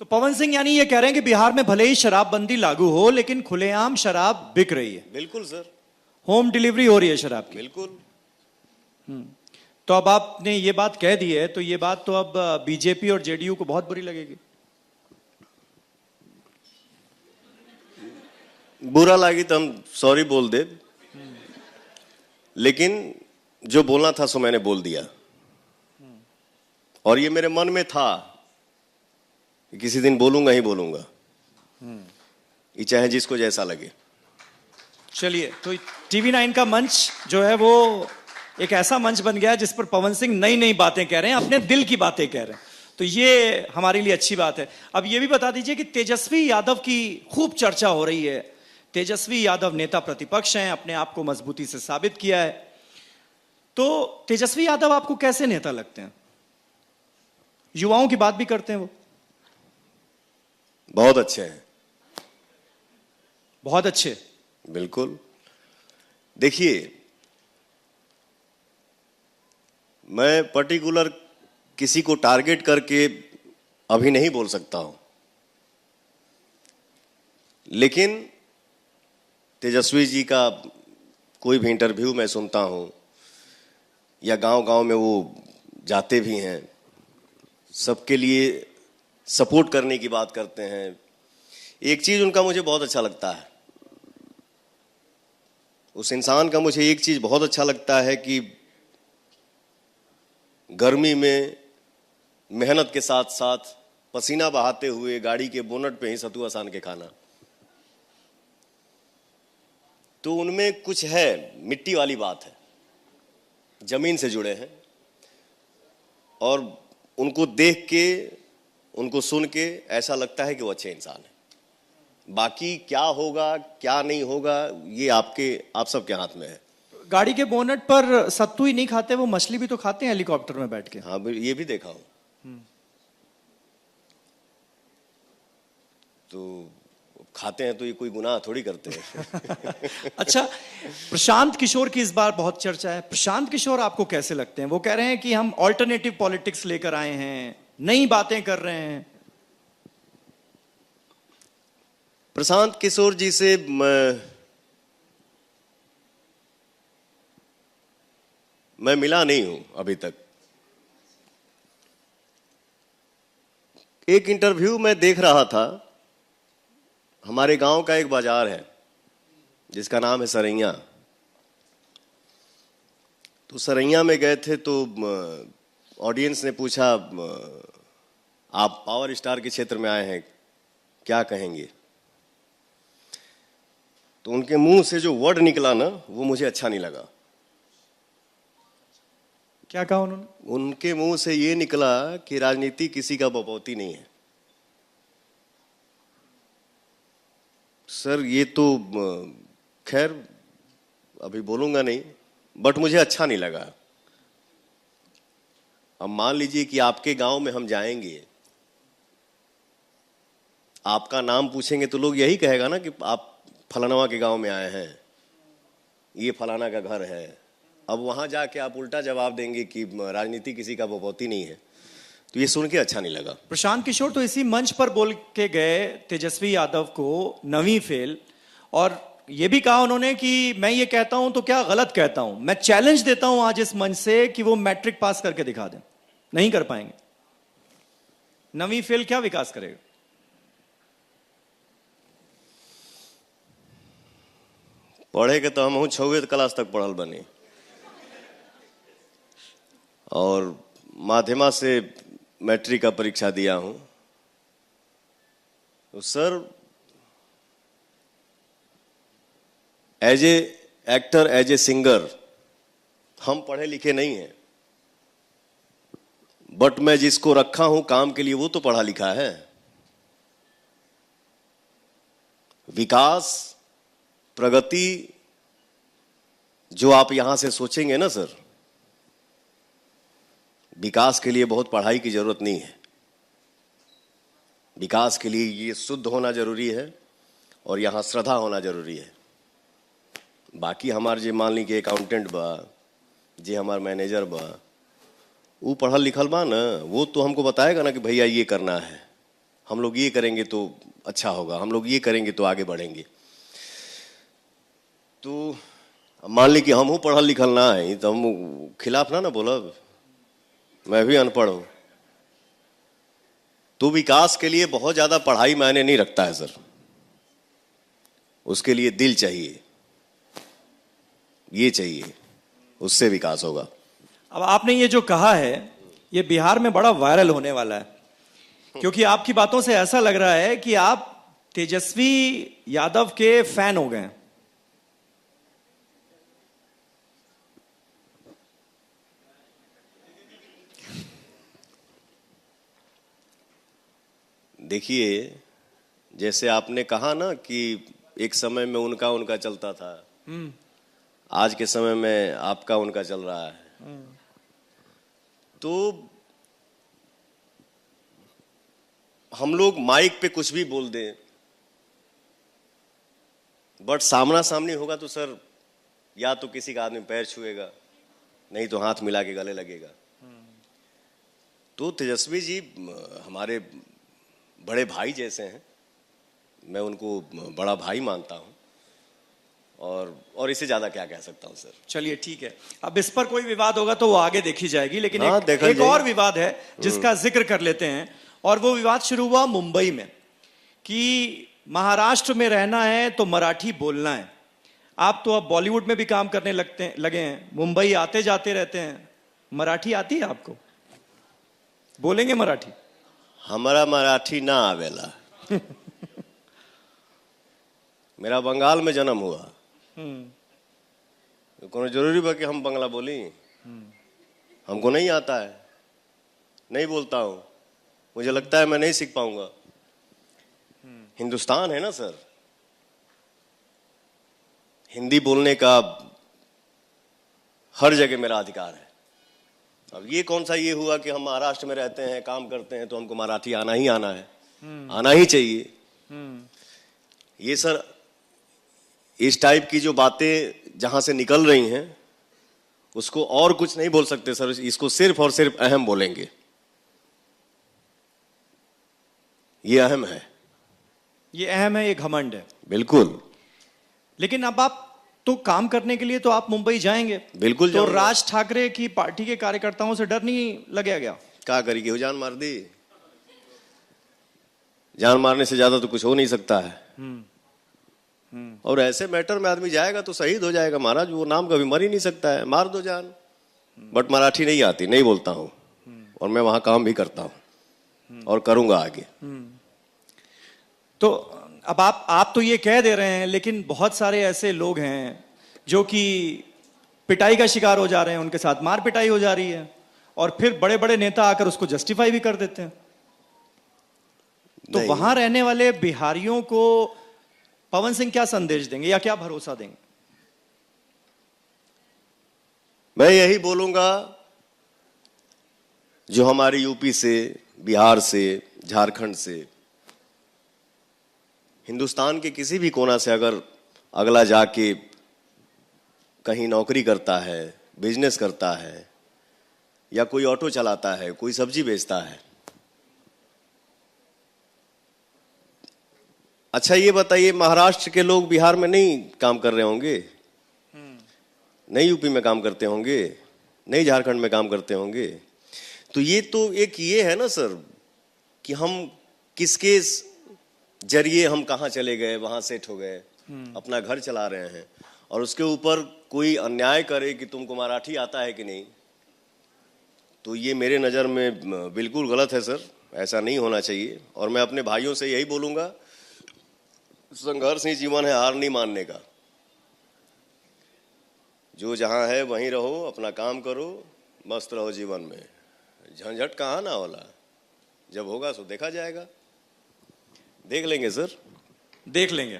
तो पवन सिंह यानी ये कह रहे हैं कि बिहार में भले ही शराबबंदी लागू हो लेकिन खुलेआम शराब बिक रही है। बिल्कुल सर, होम डिलीवरी हो रही है शराब की। बिल्कुल। तो अब आपने ये बात कह दी है तो ये बात तो अब बीजेपी और जेडीयू को बहुत बुरी लगेगी। बुरा लगी तो हम सॉरी बोल दे, लेकिन जो बोलना था सो मैंने बोल दिया। और ये मेरे मन में था कि किसी दिन बोलूंगा ही बोलूंगा, ये चाहे जिसको जैसा लगे। चलिए, तो टीवी 9 का मंच जो है वो एक ऐसा मंच बन गया जिस पर पवन सिंह नई नई बातें कह रहे हैं, अपने दिल की बातें कह रहे हैं, तो ये हमारे लिए अच्छी बात है। अब ये भी बता दीजिए कि तेजस्वी यादव की खूब चर्चा हो रही है। तेजस्वी यादव नेता प्रतिपक्ष हैं, अपने आप को मजबूती से साबित किया है। तो तेजस्वी यादव आपको कैसे नेता लगते हैं? युवाओं की बात भी करते हैं वो। बहुत अच्छे हैं, बहुत अच्छे। बिल्कुल। देखिए, मैं पर्टिकुलर किसी को टारगेट करके अभी नहीं बोल सकता हूं, लेकिन तेजस्वी जी का कोई भी इंटरव्यू मैं सुनता हूं या गांव-गांव में वो जाते भी हैं, सबके लिए सपोर्ट करने की बात करते हैं। एक चीज उनका मुझे बहुत अच्छा लगता है, उस इंसान का मुझे एक चीज बहुत अच्छा लगता है कि गर्मी में मेहनत के साथ साथ पसीना बहाते हुए गाड़ी के बोनट पे ही सतुआ सान के खाना। तो उनमें कुछ है, मिट्टी वाली बात है, जमीन से जुड़े हैं, और उनको देख के, उनको सुन के ऐसा लगता है कि वो अच्छे इंसान है। बाकी क्या होगा क्या नहीं होगा ये आप सबके हाथ में है। गाड़ी के बोनट पर सत्तू ही नहीं खाते, वो मछली भी तो खाते हैं हेलीकॉप्टर में बैठ के। हाँ, ये भी देखा हूं। तो खाते हैं तो ये कोई गुनाह थोड़ी करते हैं। अच्छा, प्रशांत किशोर की इस बार बहुत चर्चा है। प्रशांत किशोर आपको कैसे लगते हैं? वो कह रहे हैं कि हम ऑल्टरनेटिव पॉलिटिक्स लेकर आए हैं, नई बातें कर रहे हैं। प्रशांत किशोर जी से मैं मिला नहीं हूं अभी तक। एक इंटरव्यू में देख रहा था, हमारे गांव का एक बाजार है जिसका नाम है सरैया। तो सरैया में गए थे तो ऑडियंस ने पूछा, आप पावर स्टार के क्षेत्र में आए हैं, क्या कहेंगे? तो उनके मुंह से जो वर्ड निकला ना, वो मुझे अच्छा नहीं लगा। क्या कहा उन्होंने? उनके मुंह से ये निकला कि राजनीति किसी का बपौती नहीं है। सर, ये तो खैर अभी बोलूंगा नहीं, बट मुझे अच्छा नहीं लगा। अब मान लीजिए कि आपके गांव में हम जाएंगे, आपका नाम पूछेंगे तो लोग यही कहेगा ना कि आप फलाना के गांव में आए हैं, ये फलाना का घर है। अब वहां जाके आप उल्टा जवाब देंगे कि राजनीति किसी का बपौती नहीं है, तो ये सुन के अच्छा नहीं लगा। प्रशांत किशोर तो इसी मंच पर बोल के गए तेजस्वी यादव को नवीं फेल, और ये भी कहा उन्होंने कि मैं ये कहता हूं तो क्या गलत कहता हूं। मैं चैलेंज देता हूं आज इस मंच से कि वो मैट्रिक पास करके दिखा दें। नहीं कर पाएंगे। नवीं फेल क्या विकास करेगा? पढ़े के तो हम हूं 6वीं क्लास तक पढ़ल बनी, और माध्यमा से मैट्रिक का परीक्षा दिया हूं। तो sir, as a actor, as a singer, हम पढ़े लिखे नहीं हैं, बट मैं जिसको रखा हूं काम के लिए वो तो पढ़ा लिखा है। विकास, प्रगति जो आप यहां से सोचेंगे ना सर, विकास के लिए बहुत पढ़ाई की जरूरत नहीं है। विकास के लिए ये शुद्ध होना जरूरी है और यहाँ श्रद्धा होना जरूरी है। बाकी हमारे जे मान ली कि अकाउंटेंट बा, जे हमार मैनेजर बा, वो पढ़ल लिखल बा ना, वो तो हमको बताएगा ना कि भैया ये करना है। हम लोग ये करेंगे तो अच्छा होगा, हम लोग ये करेंगे तो आगे बढ़ेंगे। तो मान ली कि हम हूँ पढ़ल लिखल ना है तो हम खिलाफ ना बोलब, मैं भी अनपढ़ हूँ। तो विकास के लिए बहुत ज्यादा पढ़ाई मायने नहीं रखता है सर, उसके लिए दिल चाहिए, ये चाहिए, उससे विकास होगा। अब आपने ये जो कहा है ये बिहार में बड़ा वायरल होने वाला है, क्योंकि आपकी बातों से ऐसा लग रहा है कि आप तेजस्वी यादव के फैन हो गए हैं। देखिए, जैसे आपने कहा ना कि एक समय में उनका उनका चलता था, आज के समय में आपका उनका चल रहा है। तो हम लोग माइक पे कुछ भी बोल दें, बट सामना सामनी होगा तो सर या तो किसी का आदमी पैर छुएगा, नहीं तो हाथ मिला के गले लगेगा। तो तेजस्वी जी हमारे बड़े भाई जैसे हैं, मैं उनको बड़ा भाई मानता हूं, और इससे ज्यादा क्या कह सकता हूं सर। चलिए ठीक है, अब इस पर कोई विवाद होगा तो वो आगे देखी जाएगी, लेकिन हाँ, एक और विवाद है जिसका जिक्र कर लेते हैं। और वो विवाद शुरू हुआ मुंबई में कि महाराष्ट्र में रहना है तो मराठी बोलना है। आप तो अब बॉलीवुड में भी काम करने लगे हैं, मुंबई आते जाते रहते हैं, मराठी आती है आपको? बोलेंगे मराठी? हमारा मराठी ना आवेला। मेरा बंगाल में जन्म हुआ, तो कोनो जरूरी बा कि हम बंगला बोली? हमको नहीं आता है, नहीं बोलता हूं, मुझे लगता है मैं नहीं सीख पाऊंगा। हिंदुस्तान है ना सर, हिंदी बोलने का हर जगह मेरा अधिकार है। अब ये कौन सा ये हुआ कि हम महाराष्ट्र में रहते हैं, काम करते हैं, तो हमको मराठी आना ही आना है, आना ही चाहिए। ये सर इस टाइप की जो बातें जहां से निकल रही हैं उसको और कुछ नहीं बोल सकते सर, इसको सिर्फ और सिर्फ अहम बोलेंगे। ये अहम है, ये अहम है, ये घमंड है। बिल्कुल। लेकिन अब आप तो काम करने के लिए तो आप मुंबई जाएंगे, बिल्कुल तो जाऊंगा। राज ठाकरे की पार्टी के कार्यकर्ताओं से डर नहीं लगेगा क्या? क्या करेगी, वो जान मार दी। जान मारने से ज्यादा तो कुछ हो नहीं सकता है। और ऐसे मैटर में आदमी जाएगा तो शहीद हो जाएगा महाराज, वो नाम कभी मर ही नहीं सकता है, मार दो जान। बट मराठी नहीं आती, नहीं बोलता हूं, और मैं वहां काम भी करता हूं और करूंगा आगे। तो अब आप तो ये कह दे रहे हैं, लेकिन बहुत सारे ऐसे लोग हैं जो कि पिटाई का शिकार हो जा रहे हैं, उनके साथ मार पिटाई हो जा रही है, और फिर बड़े बड़े नेता आकर उसको जस्टिफाई भी कर देते हैं। तो वहां रहने वाले बिहारियों को पवन सिंह क्या संदेश देंगे या क्या भरोसा देंगे? मैं यही बोलूंगा, जो हमारे यूपी से, बिहार से, झारखंड से, हिंदुस्तान के किसी भी कोना से अगर अगला जाके कहीं नौकरी करता है, बिजनेस करता है, या कोई ऑटो चलाता है, कोई सब्जी बेचता है, अच्छा ये बताइए, महाराष्ट्र के लोग बिहार में नहीं काम कर रहे होंगे? नहीं यूपी में काम करते होंगे? नहीं झारखंड में काम करते होंगे? तो एक ये है ना सर कि हम किसके जरिए हम कहां चले गए, वहां सेट हो गए, अपना घर चला रहे हैं, और उसके ऊपर कोई अन्याय करे कि तुमको मराठी आता है कि नहीं, तो ये मेरे नजर में बिल्कुल गलत है सर। ऐसा नहीं होना चाहिए। और मैं अपने भाइयों से यही बोलूंगा, संघर्ष ही जीवन है, हार नहीं मानने का। जो जहां है वहीं रहो, अपना काम करो, मस्त रहो जीवन में। झंझट कहाँ ना होला, जब होगा तो देखा जाएगा। देख लेंगे सर, देख लेंगे।